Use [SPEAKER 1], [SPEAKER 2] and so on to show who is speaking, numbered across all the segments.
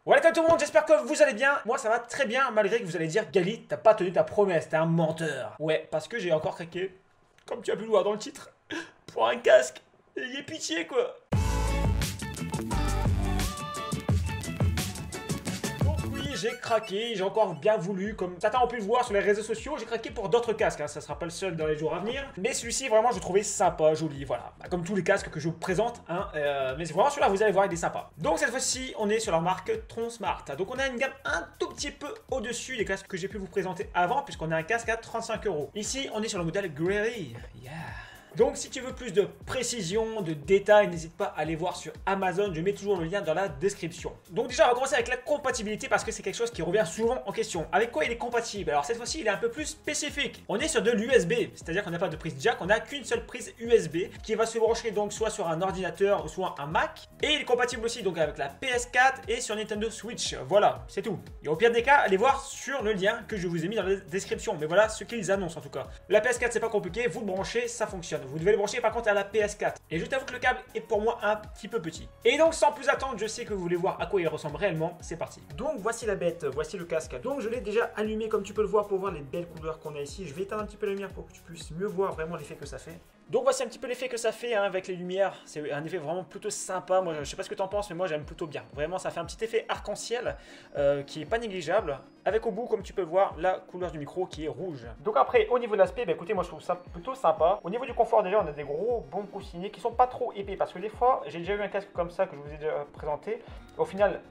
[SPEAKER 1] Welcome tout le monde, j'espère que vous allez bien. Moi ça va très bien, malgré que vous allez dire Gali, t'as pas tenu ta promesse, t'es un menteur. Ouais, parce que j'ai encore craqué, comme tu as pu le voir dans le titre, pour un casque. Ayez pitié quoi. J'ai craqué, j'ai encore bien voulu, comme certains ont pu le voir sur les réseaux sociaux, j'ai craqué pour d'autres casques, hein. Ça sera pas le seul dans les jours à venir, mais celui-ci vraiment je trouvais sympa, joli, voilà, comme tous les casques que je vous présente, hein, mais vraiment celui-là vous allez voir il est sympa. Donc cette fois-ci on est sur la marque Tronsmart, donc on a une gamme un tout petit peu au-dessus des casques que j'ai pu vous présenter avant, puisqu'on a un casque à 35 €. Ici on est sur le modèle Grey, yeah. Donc si tu veux plus de précision, de détails, n'hésite pas à aller voir sur Amazon, je mets toujours le lien dans la description. Donc déjà on va commencer avec la compatibilité parce que c'est quelque chose qui revient souvent en question. Avec quoi il est compatible? Alors cette fois-ci il est un peu plus spécifique. On est sur de l'USB, c'est-à-dire qu'on n'a pas de prise jack, on n'a qu'une seule prise USB qui va se brancher donc soit sur un ordinateur ou soit un Mac. Et il est compatible aussi donc avec la PS4 et sur Nintendo Switch. Voilà, c'est tout. Et au pire des cas, allez voir sur le lien que je vous ai mis dans la description. Mais voilà ce qu'ils annoncent en tout cas. La PS4 c'est pas compliqué, vous le branchez, ça fonctionne. Vous devez le brancher par contre à la PS4. Et je t'avoue que le câble est pour moi un petit peu petit. Et donc sans plus attendre, je sais que vous voulez voir à quoi il ressemble réellement, c'est parti. Donc voici la bête, voici le casque. Donc je l'ai déjà allumé comme tu peux le voir pour voir les belles couleurs qu'on a ici. Je vais éteindre un petit peu la lumière pour que tu puisses mieux voir vraiment l'effet que ça fait. Donc voici un petit peu l'effet que ça fait hein, avec les lumières. C'est un effet vraiment plutôt sympa. Moi je sais pas ce que tu en penses mais moi j'aime plutôt bien. Vraiment ça fait un petit effet arc-en-ciel qui est pas négligeable. Avec au bout comme tu peux le voir la couleur du micro qui est rouge. Donc après au niveau de l'aspect, bah, écoutez moi je trouve ça plutôt sympa. Au niveau du confort déjà on a des gros bons coussinets qui sont pas trop épais. Parce que des fois j'ai déjà eu un casque comme ça que je vous ai déjà présenté. Au final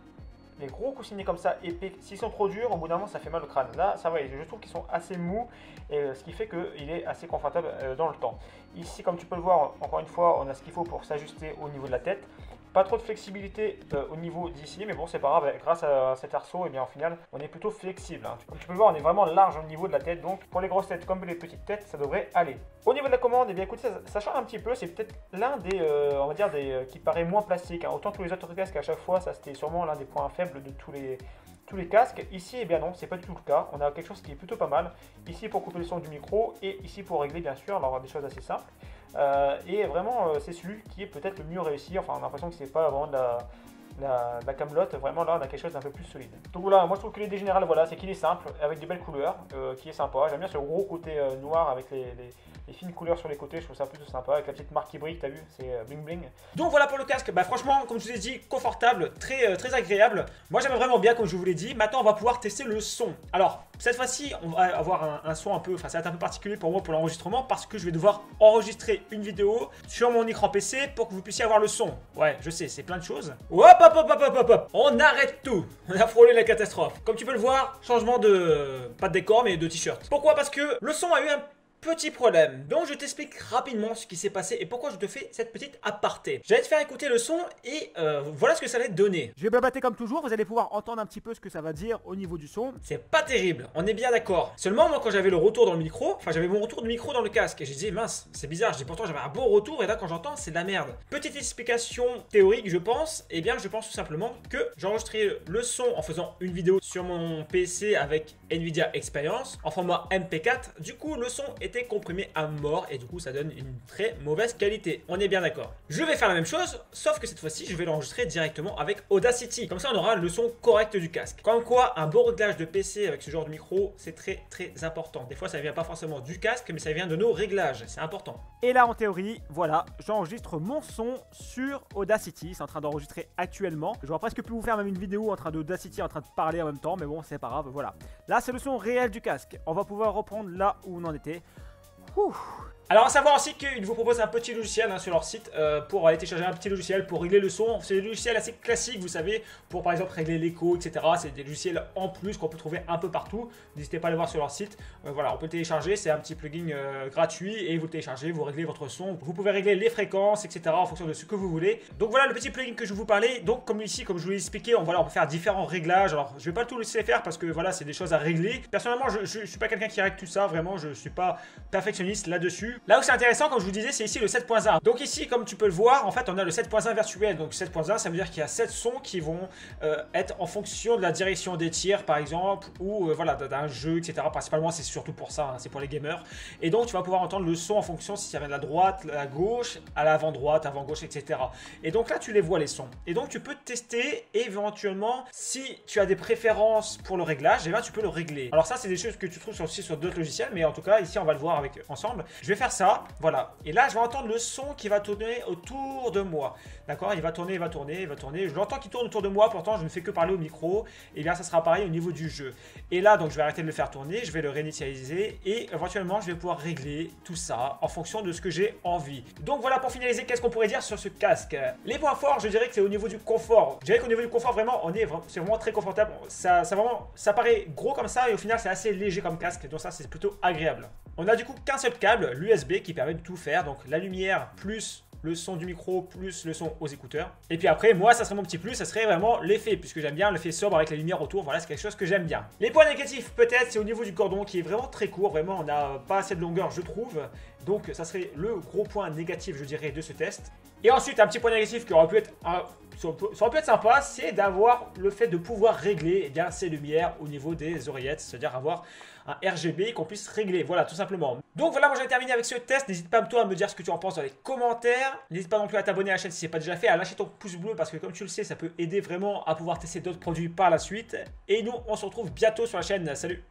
[SPEAKER 1] les gros coussinets comme ça épais, s'ils sont trop durs, au bout d'un moment ça fait mal au crâne. Là, ça va, je trouve qu'ils sont assez mous, et ce qui fait qu'il est assez confortable dans le temps. Ici, comme tu peux le voir, encore une fois, on a ce qu'il faut pour s'ajuster au niveau de la tête. Pas trop de flexibilité au niveau d'ici, mais bon, c'est pas grave, grâce à cet arceau, et bien au final, on est plutôt flexible. Hein. Comme tu peux le voir, on est vraiment large au niveau de la tête, donc pour les grosses têtes comme les petites têtes, ça devrait aller. Au niveau de la commande, et bien écoutez, ça change un petit peu, c'est peut-être l'un des, on va dire, qui paraît moins plastique. Hein. Autant que les autres casques, à chaque fois, ça c'était sûrement l'un des points faibles de tous les casques. Ici, eh bien non, c'est pas du tout le cas. On a quelque chose qui est plutôt pas mal. Ici pour couper le son du micro et ici pour régler, bien sûr, alors des choses assez simples. Et vraiment, c'est celui qui est peut-être le mieux réussi. Enfin, on a l'impression que c'est pas vraiment de la camelote. Vraiment, là, on a quelque chose d'un peu plus solide. Donc voilà, moi je trouve que l'idée générale, voilà, c'est qu'il est simple, avec des belles couleurs, qui est sympa. J'aime bien ce gros côté noir avec les fines couleurs sur les côtés, je trouve ça plutôt sympa, avec la petite marque qui brille, t'as vu, c'est bling bling. Donc voilà pour le casque, bah franchement, comme je vous ai dit, confortable, très agréable. Moi j'aime vraiment bien, comme je vous l'ai dit. Maintenant on va pouvoir tester le son. Alors, cette fois-ci, on va avoir un son un peu, enfin ça va être un peu particulier pour moi pour l'enregistrement, parce que je vais devoir enregistrer une vidéo sur mon écran PC pour que vous puissiez avoir le son. Ouais, je sais, c'est plein de choses. Hop, on arrête tout. On a frôlé la catastrophe. Comme tu peux le voir, changement de, pas de décor, mais de t-shirt. Pourquoi? Parce que le son a eu un petit problème, donc je t'explique rapidement ce qui s'est passé et pourquoi je te fais cette petite aparté. J'allais te faire écouter le son et voilà ce que ça allait te donner.
[SPEAKER 2] Je vais babater comme toujours, vous allez pouvoir entendre un petit peu ce que ça va dire au niveau du son.
[SPEAKER 1] C'est pas terrible, on est bien d'accord. Seulement moi quand j'avais le retour dans le micro, enfin j'avais mon retour de micro dans le casque et j'ai dit mince, c'est bizarre, je dis pourtant j'avais un bon retour et là quand j'entends c'est de la merde. Petite explication théorique je pense, et bien je pense tout simplement que j'enregistrais le son en faisant une vidéo sur mon PC avec Nvidia Experience en format MP4, du coup le son était comprimé à mort et du coup ça donne une très mauvaise qualité, on est bien d'accord. Je vais faire la même chose, sauf que cette fois-ci je vais l'enregistrer directement avec Audacity, comme ça on aura le son correct du casque. Comme quoi un bon réglage de PC avec ce genre de micro c'est très important. Des fois ça vient pas forcément du casque mais ça vient de nos réglages, c'est important.
[SPEAKER 2] Et là en théorie, voilà, j'enregistre mon son sur Audacity, c'est en train d'enregistrer actuellement. J'aurais presque pu vous faire même une vidéo en train d'Audacity en train de parler en même temps, mais bon c'est pas grave, voilà. Là c'est le son réel du casque, on va pouvoir reprendre là où on en était. Ouh.
[SPEAKER 1] Alors à savoir aussi qu'ils vous proposent un petit logiciel hein, sur leur site pour aller télécharger un petit logiciel pour régler le son. C'est des logiciels assez classiques, vous savez, pour par exemple régler l'écho, etc. C'est des logiciels en plus qu'on peut trouver un peu partout. N'hésitez pas à aller voir sur leur site. Voilà, on peut le télécharger, c'est un petit plugin gratuit et vous le téléchargez, vous réglez votre son. Vous pouvez régler les fréquences, etc. en fonction de ce que vous voulez. Donc voilà le petit plugin que je vous parlais. Donc comme ici, comme je vous l'ai expliqué, on peut faire différents réglages. Alors je vais pas tout laisser faire parce que voilà, c'est des choses à régler. Personnellement, je suis pas quelqu'un qui règle tout ça, vraiment, je suis pas perfectionniste là-dessus. dessus. Là où c'est intéressant, comme je vous disais, c'est ici le 7.1. Donc ici, comme tu peux le voir, en fait, on a le 7.1 virtuel. Donc 7.1, ça veut dire qu'il y a 7 sons qui vont être en fonction de la direction des tirs, par exemple, ou voilà, d'un jeu, etc. Principalement, c'est surtout pour ça, hein, c'est pour les gamers. Et donc, tu vas pouvoir entendre le son en fonction si ça vient de la droite, la gauche, à l'avant droite, avant gauche, etc. Et donc là, tu les vois les sons. Et donc, tu peux tester et éventuellement, si tu as des préférences pour le réglage, eh bien, tu peux le régler. Alors ça, c'est des choses que tu trouves aussi sur d'autres logiciels, mais en tout cas, ici, on va le voir ensemble. Je vais faire ça, voilà. Et là, je vais entendre le son qui va tourner autour de moi. D'accord? Il va tourner, il va tourner, il va tourner. Je l'entends qui tourne autour de moi, pourtant, je ne fais que parler au micro. Et bien, ça sera pareil au niveau du jeu. Et là, donc, je vais arrêter de le faire tourner, je vais le réinitialiser et éventuellement, je vais pouvoir régler tout ça en fonction de ce que j'ai envie. Donc voilà, pour finaliser, qu'est-ce qu'on pourrait dire sur ce casque? Les points forts, je dirais que c'est au niveau du confort. Je dirais qu'au niveau du confort, vraiment, c'est vraiment très confortable. Ça paraît gros comme ça et au final, c'est assez léger comme casque. Donc ça, c'est plutôt agréable. On a du coup qu'un seul câble, l'USB, qui permet de tout faire. Donc la lumière plus le son du micro plus le son aux écouteurs. Et puis après, moi, ça serait mon petit plus, ça serait vraiment l'effet, puisque j'aime bien l'effet sobre avec la lumière autour. Voilà, c'est quelque chose que j'aime bien. Les points négatifs, peut-être, c'est au niveau du cordon qui est vraiment très court. Vraiment, on n'a pas assez de longueur, je trouve. Donc, ça serait le gros point négatif, je dirais, de ce test. Et ensuite, un petit point négatif qui aurait pu être ça aurait pu être sympa, c'est d'avoir le fait de pouvoir régler eh bien, ces lumières au niveau des oreillettes, c'est-à-dire avoir un RGB qu'on puisse régler, voilà, tout simplement. Donc voilà, moi j'ai terminé avec ce test. N'hésite pas toi à me dire ce que tu en penses dans les commentaires. N'hésite pas non plus à t'abonner à la chaîne si ce n'est pas déjà fait, à lâcher ton pouce bleu parce que comme tu le sais, ça peut aider vraiment à pouvoir tester d'autres produits par la suite. Et nous, on se retrouve bientôt sur la chaîne. Salut!